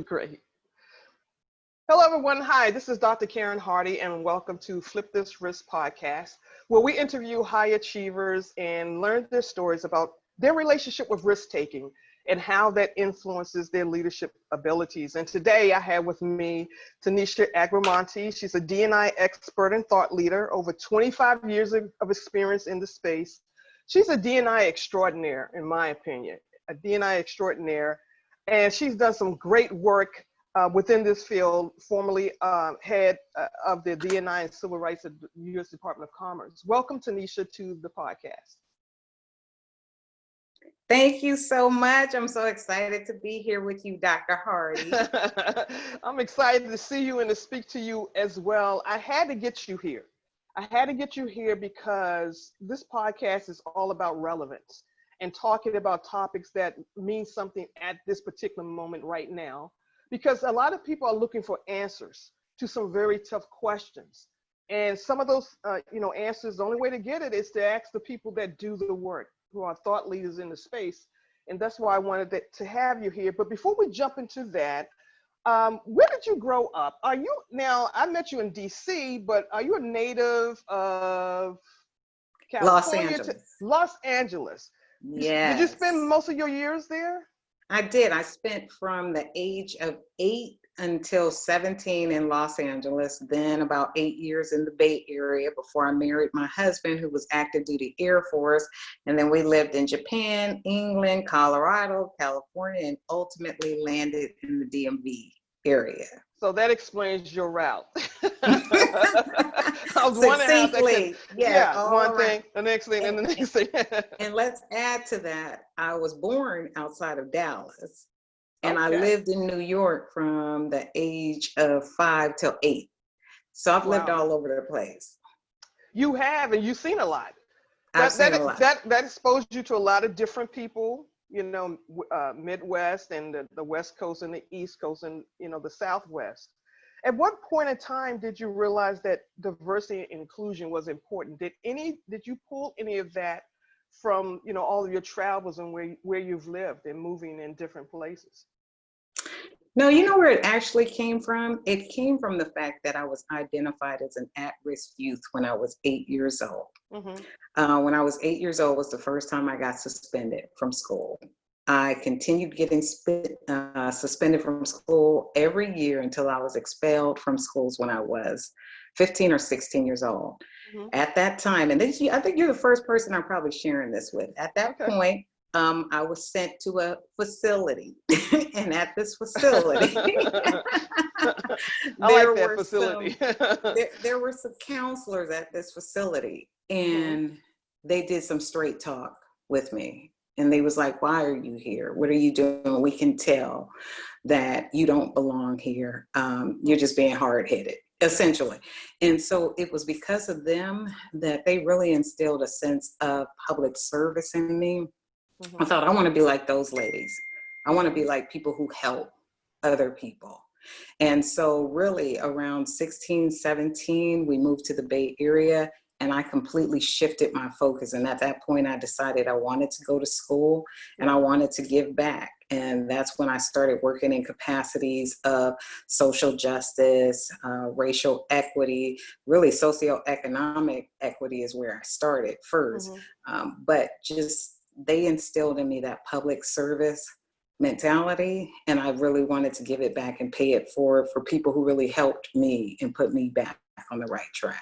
Great. Hello, everyone. Hi, this is Dr. Karen Hardy, and welcome to Flip This Risk podcast, where we interview high achievers and learn their stories about their relationship with risk taking and how that influences their leadership abilities. And today I have with me Tinisha Agramonte. She's a D&I expert and thought leader, over 25 years of experience in the space. She's a D&I extraordinaire, in my opinion, a D&I extraordinaire. And she's done some great work within this field, formerly head of the D&I and Civil Rights at the U.S. Department of Commerce. Welcome, Tinisha, to the podcast. Thank you so much. I'm so excited to be here with you, Dr. Hardy. I'm excited to see you and to speak to you as well. I had to get you here. I had to get you here because this podcast is all about relevance and talking about topics that mean something at this particular moment right now, because a lot of people are looking for answers to some very tough questions. And some of those, answers, the only way to get it is to ask the people that do the work, who are thought leaders in the space. And that's why I wanted to have you here. But before we jump into that, where did you grow up? Now, I met you in DC, but are you a native of California? Los Angeles. Yes. Did you spend most of your years there? I did. I spent from the age of 8 until 17 in Los Angeles, then about 8 years in the Bay Area before I married my husband, who was active duty Air Force. And then we lived in Japan, England, Colorado, California, and ultimately landed in the DMV area. So that explains your route. I was wondering one thing, the next thing, and the next thing. And let's add to that, I was born outside of Dallas, and I Okay. lived in New York from the age of 5 till 8. So I've lived all over the place. You have, and you've seen a lot. I've seen a lot. That exposed you to a lot of different people, Midwest and the West Coast and the East Coast and, the Southwest. At what point in time did you realize that diversity and inclusion was important? Did you pull any of that from, all of your travels and where you've lived and moving in different places? No, you know where it actually came from? It came from the fact that I was identified as an at-risk youth when I was 8 years old. Mm-hmm. When I was 8 years old was the first time I got suspended from school. I continued getting suspended from school every year until I was expelled from schools when I was 15 or 16 years old. Mm-hmm. At that time, and I think you're the first person I'm probably sharing this with. At that point, I was sent to a facility, and at this facility, there were some counselors at this facility, and they did some straight talk with me. And they was like, why are you here? What are you doing? We can tell that you don't belong here. You're just being hard-headed, essentially. And so it was because of them that they really instilled a sense of public service in me. Mm-hmm. I thought, I want to be like those ladies. I want to be like people who help other people. And so really around 16, 17, we moved to the Bay Area. And I completely shifted my focus. And at that point, I decided I wanted to go to school and I wanted to give back. And that's when I started working in capacities of social justice, racial equity, really socioeconomic equity is where I started first. Mm-hmm. But just they instilled in me that public service mentality. And I really wanted to give it back and pay it forward for people who really helped me and put me back on the right track.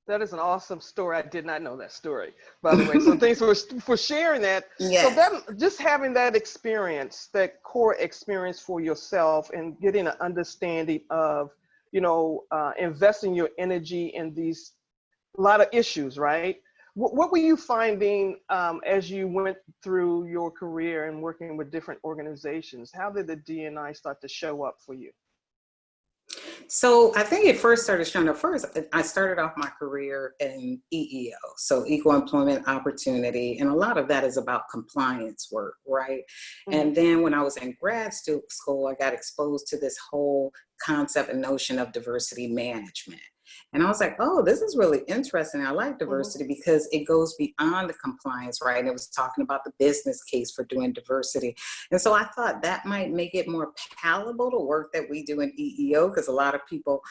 That is an awesome story. I did not know that story, by the way. So thanks for sharing that. Yes. So just having that experience, that core experience for yourself and getting an understanding of, investing your energy in these, a lot of issues, right? What were you finding as you went through your career and working with different organizations? How did the D&I start to show up for you? So I think it first started showing up. First, I started off my career in EEO, so Equal Employment Opportunity, and a lot of that is about compliance work, right? Mm-hmm. And then when I was in grad school, I got exposed to this whole concept and notion of diversity management. And I was like, oh, this is really interesting. I like Mm-hmm. diversity because it goes beyond the compliance, right? And it was talking about the business case for doing diversity. And so I thought that might make it more palatable to work that we do in EEO, because a lot of people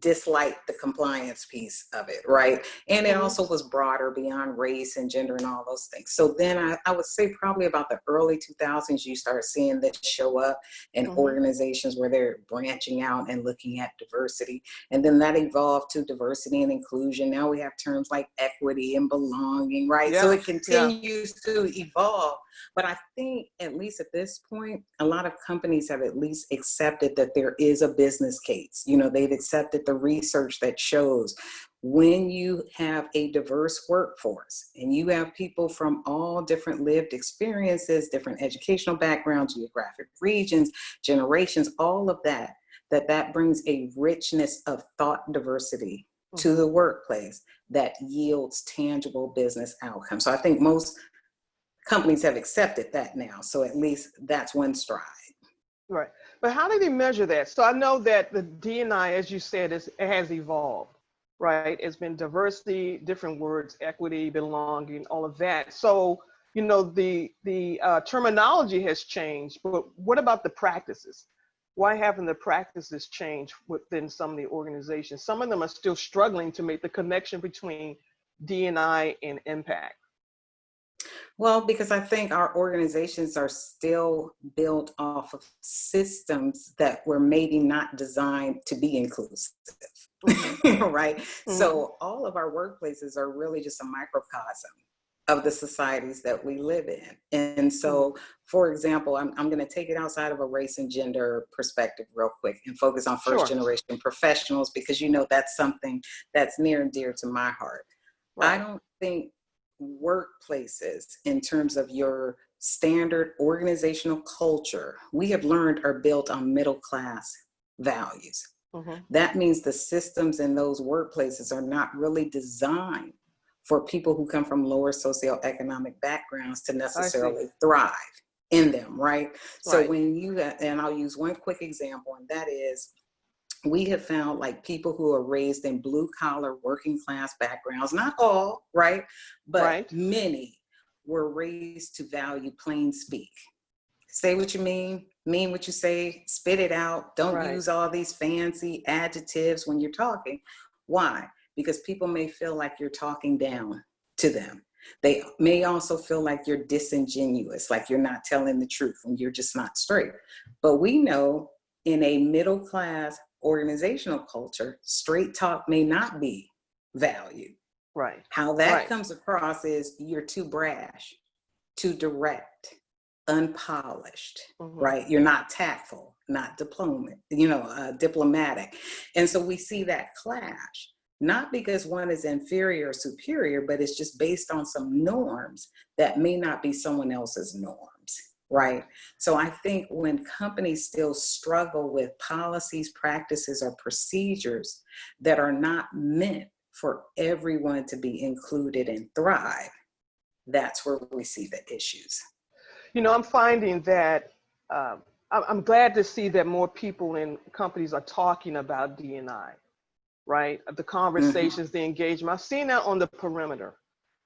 dislike the compliance piece of it, right? And it Mm-hmm. also was broader beyond race and gender and all those things. So then I would say probably about the early 2000s, you start seeing this show up in Mm-hmm. organizations where they're branching out and looking at diversity. And then that evolved to diversity and inclusion. Now we have terms like equity and belonging, right? So Yeah. it Yeah. continues to evolve. But I think, at least at this point, a lot of companies have at least accepted that there is a business case. You know, they've accepted the research that shows when you have a diverse workforce and you have people from all different lived experiences, different educational backgrounds, geographic regions, generations, all of that, that brings a richness of thought diversity to Mm-hmm. the workplace that yields tangible business outcomes. So I think most companies have accepted that now. So at least that's one stride. Right. But how do they measure that? So I know that the D&I, as you said, it has evolved, right? It's been diversity, different words, equity, belonging, all of that. So, you know, the terminology has changed, but what about the practices? Why haven't the practices changed within some of the organizations? Some of them are still struggling to make the connection between D&I and impact. Well, because I think our organizations are still built off of systems that were maybe not designed to be inclusive, Mm-hmm. right? Mm-hmm. So all of our workplaces are really just a microcosm of the societies that we live in. And Mm-hmm. so, for example, I'm going to take it outside of a race and gender perspective real quick and focus on first Sure. generation professionals, because you know that's something that's near and dear to my heart. I Right. don't think workplaces, in terms of your standard organizational culture, we have learned are built on middle class values. Mm-hmm. That means the systems in those workplaces are not really designed for people who come from lower socioeconomic backgrounds to I see. necessarily thrive in them, right? So Right. when you, and I'll use one quick example, and that is, we have found like people who are raised in blue collar working class backgrounds, not all, right? But Right. many were raised to value plain speak. Say what you mean what you say, spit it out. Don't Right. use all these fancy adjectives when you're talking. Why? Because people may feel like you're talking down to them. They may also feel like you're disingenuous, like you're not telling the truth and you're just not straight. But we know in a middle class organizational culture, straight talk may not be valued. Right. How that Right. comes across is you're too brash, too direct, unpolished, Mm-hmm. right? You're not tactful, not diplomatic. And so we see that clash, not because one is inferior or superior, but it's just based on some norms that may not be someone else's norms, right? So I think when companies still struggle with policies, practices, or procedures that are not meant for everyone to be included and thrive, that's where we see the issues. You know, I'm finding that I'm glad to see that more people in companies are talking about D&I, right? The Mm-hmm. conversations, the engagement. I've seen that on the perimeter,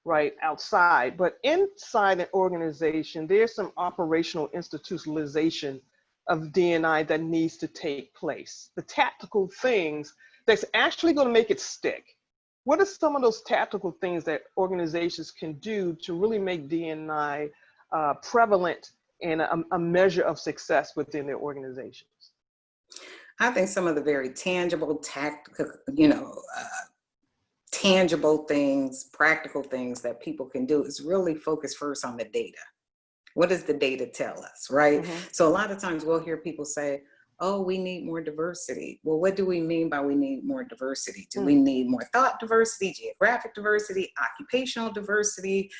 right, outside. But inside an organization, there's some operational institutionalization of D&I that needs to take place. The tactical things that's actually going to make it stick. What are some of those tactical things that organizations can do to really make D&I prevalent and a measure of success within their organizations? I think some of the very tangible, tangible things, practical things that people can do is really focus first on the data. What does the data tell us, right? Mm-hmm. So a lot of times we'll hear people say, oh, we need more diversity. Well, what do we mean by we need more diversity? Do we need more thought diversity, geographic diversity, occupational diversity,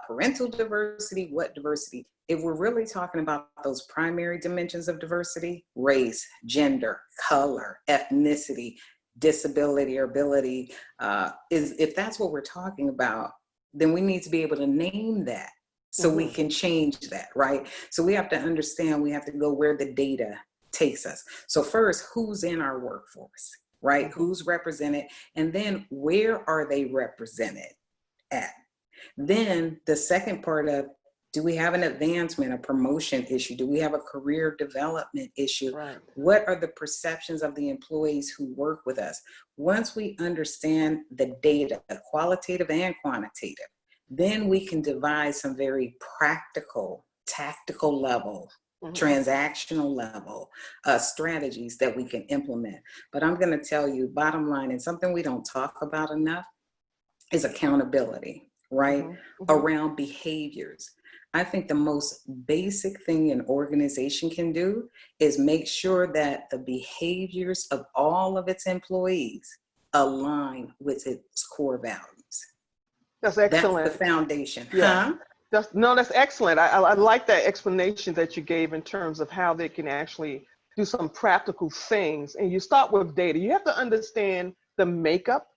parental diversity? What diversity? If we're really talking about those primary dimensions of diversity, race, gender, color, ethnicity, disability or ability, if that's what we're talking about, then we need to be able to name that so we Mm-hmm. can change that, right? So we have to understand, we have to go where the data takes us. So first, who's in our workforce, right? Who's represented, and then where are they represented at? Then the second part of, do we have an advancement, a promotion issue? Do we have a career development issue? Right. What are the perceptions of the employees who work with us? Once we understand the data, qualitative and quantitative, then we can devise some very practical, tactical level, transactional level strategies that we can implement. But I'm going to tell you, bottom line, and something we don't talk about enough is accountability, right? Around behaviors. I think the most basic thing an organization can do is make sure that the behaviors of all of its employees align with its core values. That's excellent. That's the foundation. Yeah. That's excellent. I like that explanation that you gave in terms of how they can actually do some practical things. And you start with data. You have to understand the makeup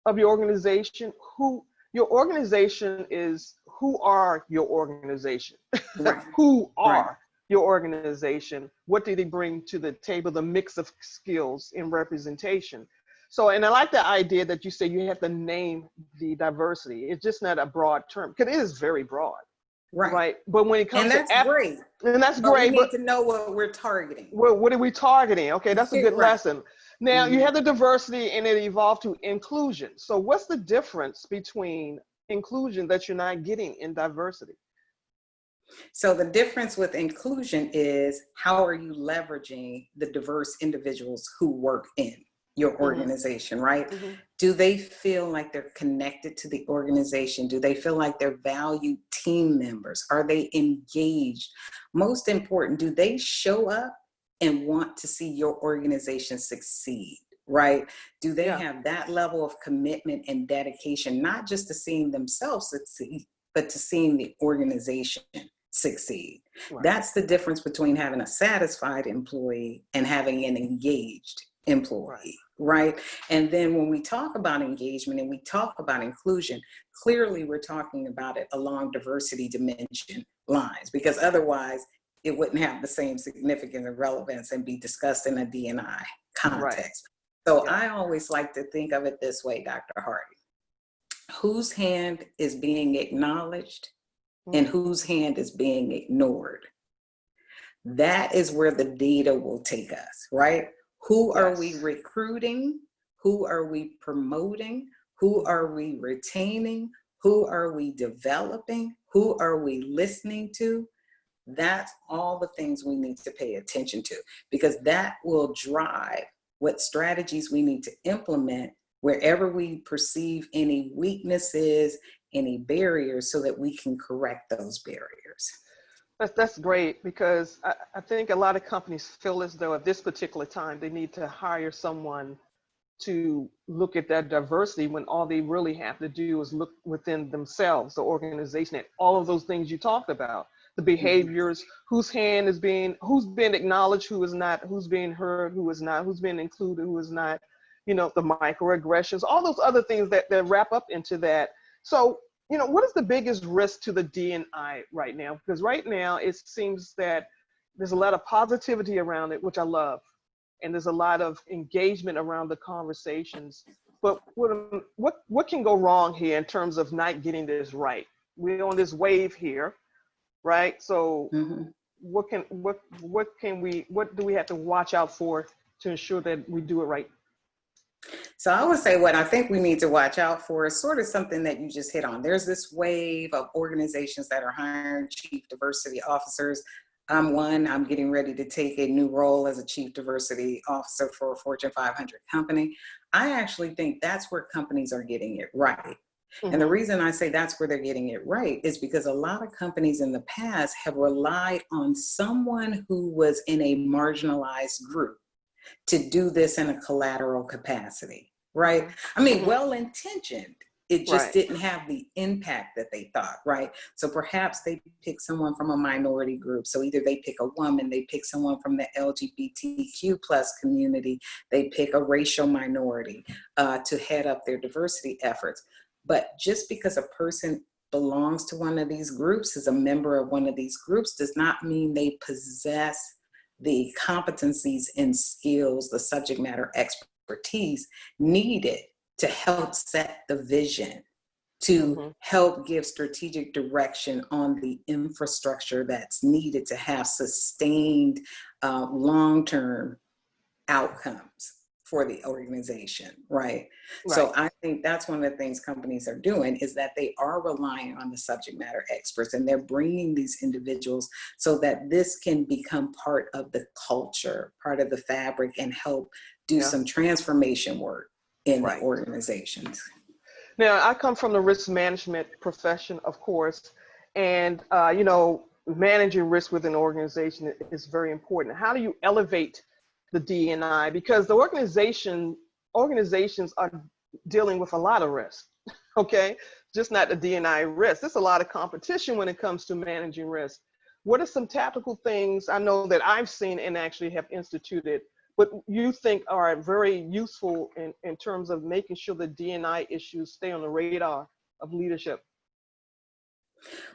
of your organization, who your organization is, who are your organization, Right. who are your organization, what do they bring to the table, the mix of skills in representation. So, and I like the idea that you say you have to name the diversity. It's just not a broad term, because it is very broad. Right. But when it comes and that's great. And that's but great. We need to know what we're targeting. What are we targeting? Okay, that's a good Right. lesson. Now you have the diversity and it evolved to inclusion. So what's the difference between inclusion that you're not getting in diversity? So the difference with inclusion is, how are you leveraging the diverse individuals who work in your organization, right? Do they feel like they're connected to the organization? Do they feel like they're valued team members? Are they engaged? Most important, do they show up and want to see your organization succeed, right? Do they have that level of commitment and dedication, not just to seeing themselves succeed, but to seeing the organization succeed? Right. That's the difference between having a satisfied employee and having an engaged employee, right? And then when we talk about engagement and we talk about inclusion, clearly we're talking about it along diversity dimension lines, because otherwise it wouldn't have the same significance and relevance and be discussed in a D&I context. So I always like to think of it this way, Dr. Hardy. Whose hand is being acknowledged and whose hand is being ignored? That is where the data will take us, right? Who are we recruiting? Who are we promoting? Who are we retaining? Who are we developing? Who are we listening to? That's all the things we need to pay attention to, because that will drive what strategies we need to implement wherever we perceive any weaknesses, any barriers, so that we can correct those barriers. That's great, because I think a lot of companies feel as though at this particular time they need to hire someone to look at that diversity, when all they really have to do is look within themselves, the organization, and all of those things you talked about, the behaviors, whose hand is who's being acknowledged, who is not, who's being heard, who is not, who's being included, who is not, the microaggressions, all those other things that wrap up into that. So, what is the biggest risk to the D&I right now? Because right now it seems that there's a lot of positivity around it, which I love. And there's a lot of engagement around the conversations. But what can go wrong here in terms of not getting this right? We're on this wave here, right? So what do we have to watch out for to ensure that we do it right? So I would say what I think we need to watch out for is sort of something that you just hit on. There's this wave of organizations that are hiring chief diversity officers. I'm getting ready to take a new role as a chief diversity officer for a Fortune 500 company. I actually think that's where companies are getting it right. And the reason I say that's where they're getting it right is because a lot of companies in the past have relied on someone who was in a marginalized group to do this in a collateral capacity, right? I mean, well-intentioned, it just didn't have the impact that they thought, right? So perhaps they pick someone from a minority group. So either they pick a woman, they pick someone from the LGBTQ plus community, they pick a racial minority to head up their diversity efforts. But just because a person belongs to one of these groups, is a member of one of these groups, does not mean they possess the competencies and skills, the subject matter expertise needed to help set the vision, to help give strategic direction on the infrastructure that's needed to have sustained long-term outcomes for the organization, right? So I think that's one of the things companies are doing, is that they are relying on the subject matter experts, and they're bringing these individuals so that this can become part of the culture, part of the fabric, and help do some transformation work in the organizations. Now, I come from the risk management profession, of course, and managing risk within an organization is very important. How do you elevate the D&I? Because the organizations are dealing with a lot of risk, okay? Just not the D&I risk. There's a lot of competition when it comes to managing risk. What are some tactical things I know that I've seen and actually have instituted, but you think are very useful in terms of making sure the D&I issues stay on the radar of leadership?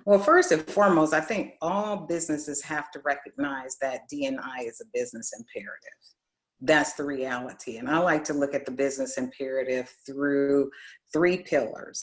Well, first and foremost, I think all businesses have to recognize that D&I is a business imperative. That's the reality. And I like to look at the business imperative through 3 pillars: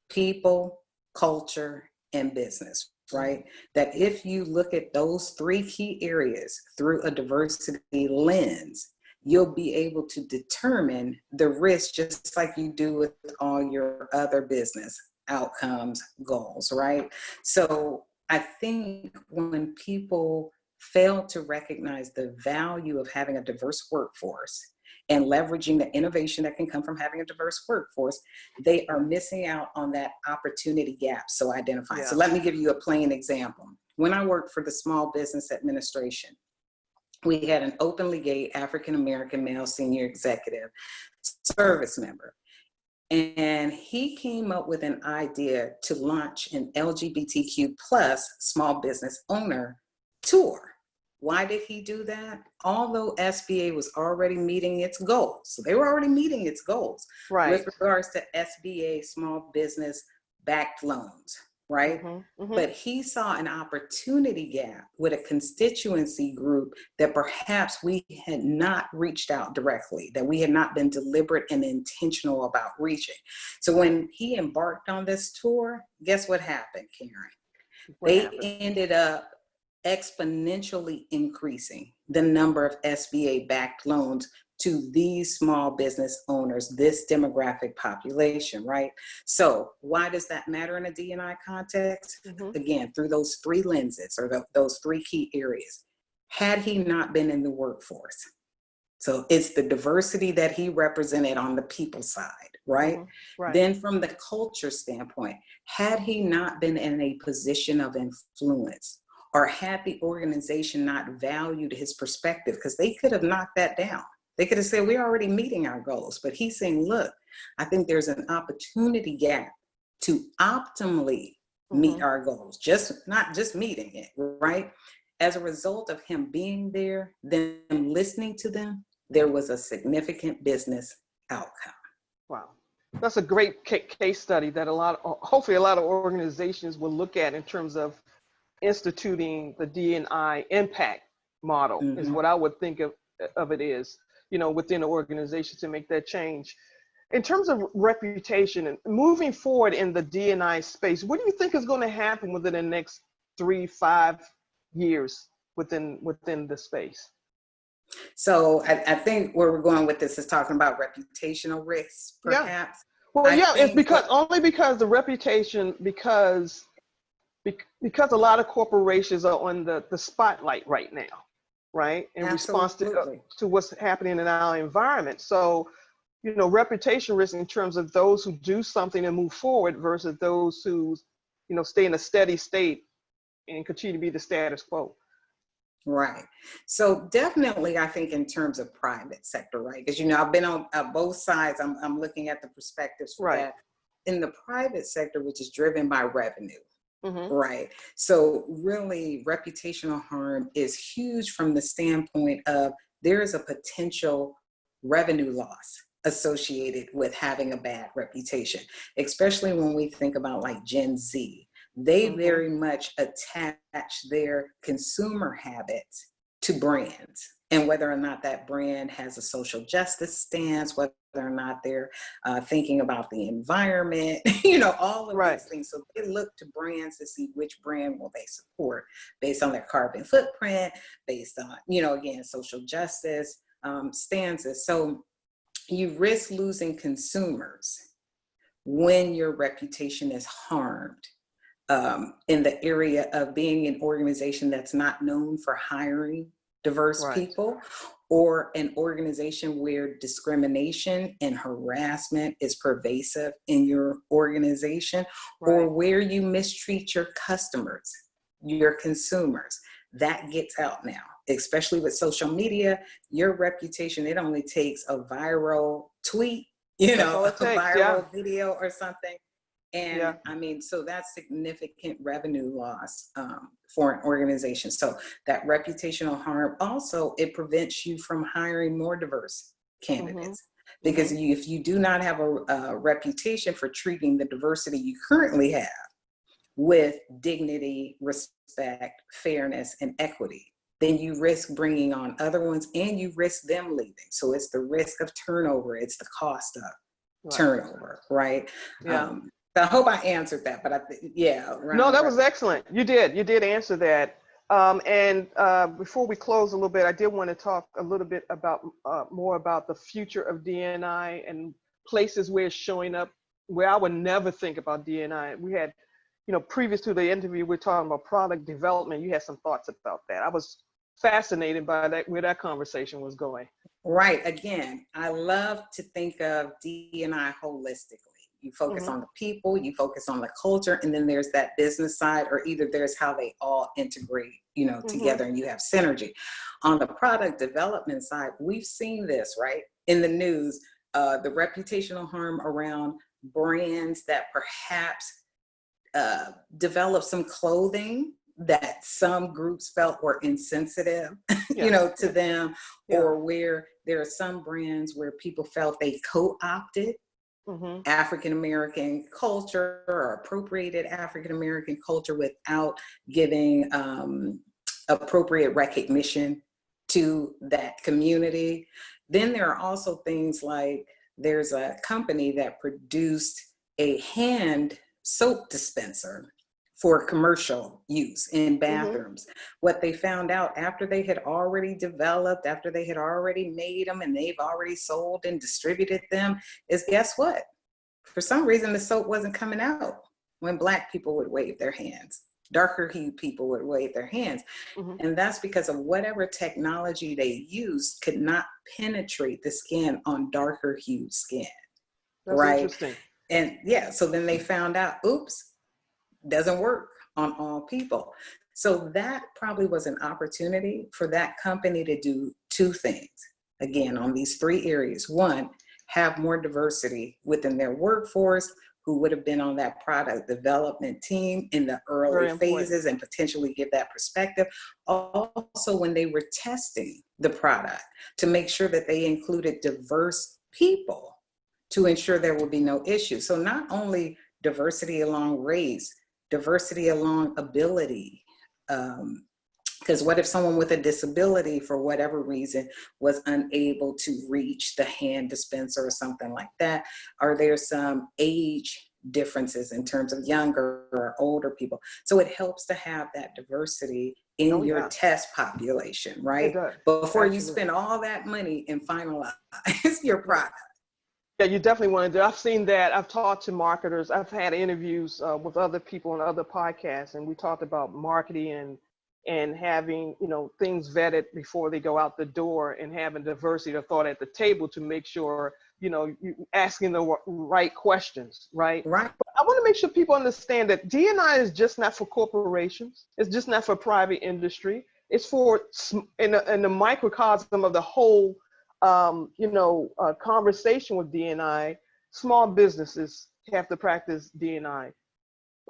people, culture, and business, right? That if you look at those 3 key areas through a diversity lens, you'll be able to determine the risk just like you do with all your other business outcomes, goals, right? So I think when people fail to recognize the value of having a diverse workforce and leveraging the innovation that can come from having a diverse workforce, they are missing out on that opportunity gap so identified. Yeah. So let me give you a plain example. When I worked for the Small Business Administration, we had an openly gay African-American male senior executive service member. And he came up with an idea to launch an LGBTQ plus small business owner tour. Why did he do that? Although SBA was already meeting its goals. So they were already meeting its goals with regards to SBA small business backed loans, right? But he saw an opportunity gap with a constituency group that perhaps we had not reached out directly, that we had not been deliberate and intentional about reaching. So when he embarked on this tour, guess what happened, Karen? Ended up exponentially increasing the number of SBA backed loans to these small business owners, this demographic population, right? So why does that matter in a D&I context? Again, through those 3 lenses, or those 3 key areas. Had he not been in the workforce, so it's the diversity that he represented on the people side, right? Then from the culture standpoint, had he not been in a position of influence, or had the organization not valued his perspective, because they could have knocked that down. They could have said, we're already meeting our goals. But he's saying, look, I think there's an opportunity gap to optimally meet our goals, not just meeting it, right? As a result of him being there, them listening to them, there was a significant business outcome. Wow. That's a great case study that hopefully a lot of organizations will look at in terms of instituting the D&I impact model is what I would think of it is, within the organization to make that change. In terms of reputation and moving forward in the D&I space, what do you think is going to happen within the next 3-5 years within the space? So I think where we're going with this is talking about reputational risks, perhaps. Well, it's because the reputation, because a lot of corporations are on the spotlight right now, right? In response to what's happening in our environment. So, reputation risk in terms of those who do something and move forward versus those who, stay in a steady state and continue to be the status quo. Right. So definitely, I think in terms of private sector, right? Because, I've been on both sides. I'm looking at the perspectives for that. In the private sector, which is driven by revenue. Right. So really, reputational harm is huge from the standpoint of there is a potential revenue loss associated with having a bad reputation, especially when we think about like Gen Z. They very much attach their consumer habits to brands and whether or not that brand has a social justice stance, whether or not they're thinking about the environment, all of Right. these things. So they look to brands to see which brand will they support based on their carbon footprint, based on, again, social justice stances. So you risk losing consumers when your reputation is harmed in the area of being an organization that's not known for hiring diverse Right. people, or an organization where discrimination and harassment is pervasive in your organization, or Right. where you mistreat your customers, your consumers. That gets out now, especially with social media. Your reputation, it only takes a viral tweet, That's all a it takes. Yeah. viral video or something. And Yeah. I mean, so that's significant revenue loss for an organization. So that reputational harm also, it prevents you from hiring more diverse candidates. Because if you do not have a reputation for treating the diversity you currently have with dignity, respect, fairness, and equity, then you risk bringing on other ones and you risk them leaving. So it's the risk of turnover, it's the cost of turnover, right? Yeah. So I hope I answered that, but No, that was excellent. You did answer that. And before we close a little bit, I did want to talk a little bit about more about the future of D&I and places where it's showing up where I would never think about D&I. We had, previous to the interview, we're talking about product development. You had some thoughts about that. I was fascinated by that, where that conversation was going. Right. Again, I love to think of D&I holistically. You focus on the people, you focus on the culture, and then there's that business side, or either there's how they all integrate, together, and you have synergy. On the product development side, we've seen this, right, in the news, the reputational harm around brands that perhaps develop some clothing that some groups felt were insensitive, to them, or where there are some brands where people felt they co-opted African-American culture or appropriated African-American culture without giving appropriate recognition to that community. Then there are also things like there's a company that produced a hand soap dispenser for commercial use in bathrooms. What they found out after they had already developed, after they had already made them and they've already sold and distributed them, is guess what? For some reason, the soap wasn't coming out when Black people would wave their hands. Darker hued people would wave their hands. And that's because of whatever technology they used could not penetrate the skin on darker hued skin. That's interesting. And so then they found out, oops, doesn't work on all people. So that probably was an opportunity for that company to do two things, again, on these three areas. One, have more diversity within their workforce who would have been on that product development team in the early phases and potentially give that perspective. Also, when they were testing the product, to make sure that they included diverse people to ensure there will be no issues. So not only diversity along race, diversity along ability, because what if someone with a disability, for whatever reason, was unable to reach the hand dispenser or something like that? Are there some age differences in terms of younger or older people? So it helps to have that diversity in your test population, right? Before you spend all that money and finalize your product. Yeah, you definitely want to do. I've seen that. I've talked to marketers. I've had interviews with other people on other podcasts, and we talked about marketing and having, things vetted before they go out the door, and having diversity of thought at the table to make sure, you asking the right questions, right? Right. But I want to make sure people understand that D&I is just not for corporations. It's just not for private industry. It's for in the microcosm of the whole conversation with D&I. Small businesses have to practice D&I.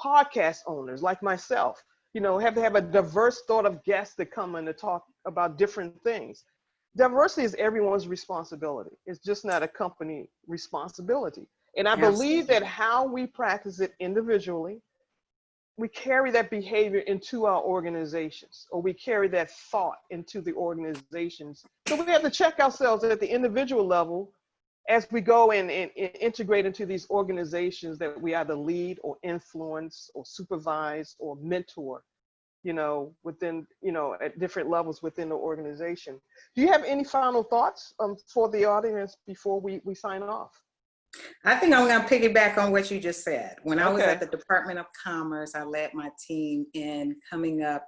Podcast owners like myself, have to have a diverse thought of guests that come in to talk about different things. Diversity is everyone's responsibility. It's just not a company responsibility. And I believe that how we practice it individually we carry that behavior into our organizations, or we carry that thought into the organizations. So we have to check ourselves at the individual level as we go and integrate into these organizations that we either lead or influence or supervise or mentor, within, at different levels within the organization. Do you have any final thoughts for the audience before we sign off? I think I'm going to piggyback on what you just said. When I was Okay. at the Department of Commerce, I led my team in coming up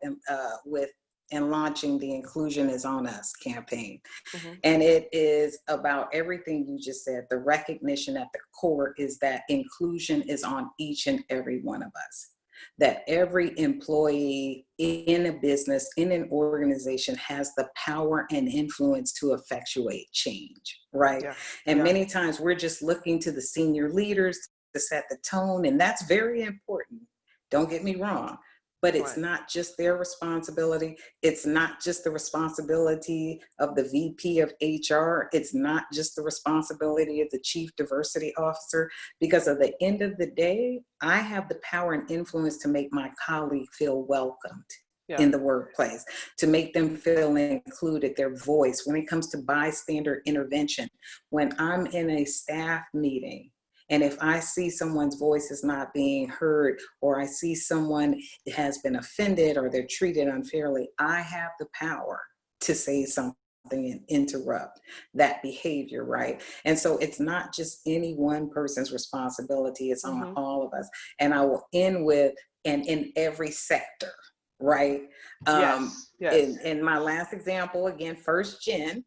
and launching the Inclusion is on Us campaign. Mm-hmm. And it is about everything you just said. The recognition at the core is that inclusion is on each and every one of us. That every employee in a business, in an organization, has the power and influence to effectuate change, right? Yeah. And Yeah. many times we're just looking to the senior leaders to set the tone, and that's very important. Don't get me wrong. But it's Right. not just their responsibility. It's not just the responsibility of the VP of HR. It's not just the responsibility of the Chief Diversity Officer, because at the end of the day, I have the power and influence to make my colleague feel welcomed in the workplace, to make them feel included, their voice. When it comes to bystander intervention, when I'm in a staff meeting, and if I see someone's voice is not being heard, or I see someone has been offended or they're treated unfairly, I have the power to say something and interrupt that behavior, right? And so it's not just any one person's responsibility, it's on all of us. And I will end with, and in every sector, right? Yes. In my last example, again, first gen,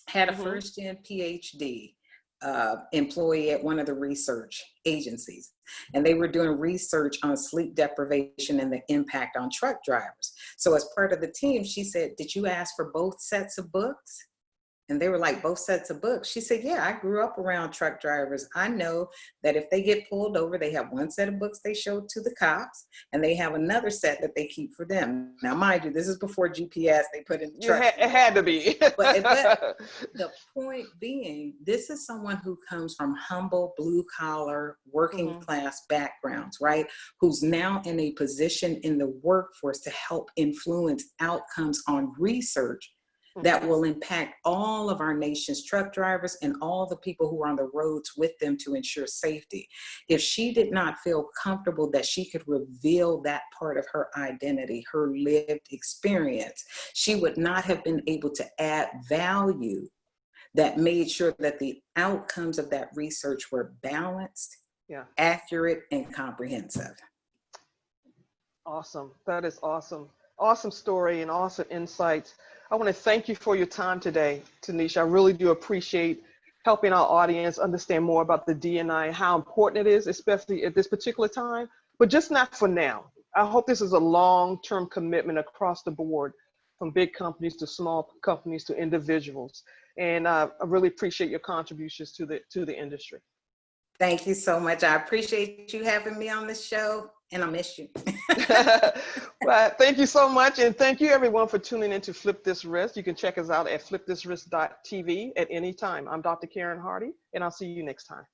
had a first gen PhD employee at one of the research agencies, and they were doing research on sleep deprivation and the impact on truck drivers. So as part of the team, she said, "Did you ask for both sets of books?" And they were like, "Both sets of books?" She said, "Yeah, I grew up around truck drivers. I know that if they get pulled over, they have one set of books they show to the cops, and they have another set that they keep for them." Now, mind you, this is before GPS they put in the truck. It had to be. but the point being, this is someone who comes from humble, blue-collar, working-class backgrounds, right? Who's now in a position in the workforce to help influence outcomes on research that will impact all of our nation's truck drivers and all the people who are on the roads with them to ensure safety. If she did not feel comfortable that she could reveal that part of her identity, her lived experience, she would not have been able to add value that made sure that the outcomes of that research were balanced, accurate, and comprehensive. Awesome. That is awesome. Awesome story and awesome insights. I want to thank you for your time today, Tinisha. I really do appreciate helping our audience understand more about the D&I and how important it is, especially at this particular time, but just not for now. I hope this is a long-term commitment across the board, from big companies to small companies to individuals. And I really appreciate your contributions to the industry. Thank you so much. I appreciate you having me on the show, and I miss you. Well, thank you so much. And thank you everyone for tuning in to Flip This Wrist. You can check us out at flipthiswrist.tv at any time. I'm Dr. Karen Hardy, and I'll see you next time.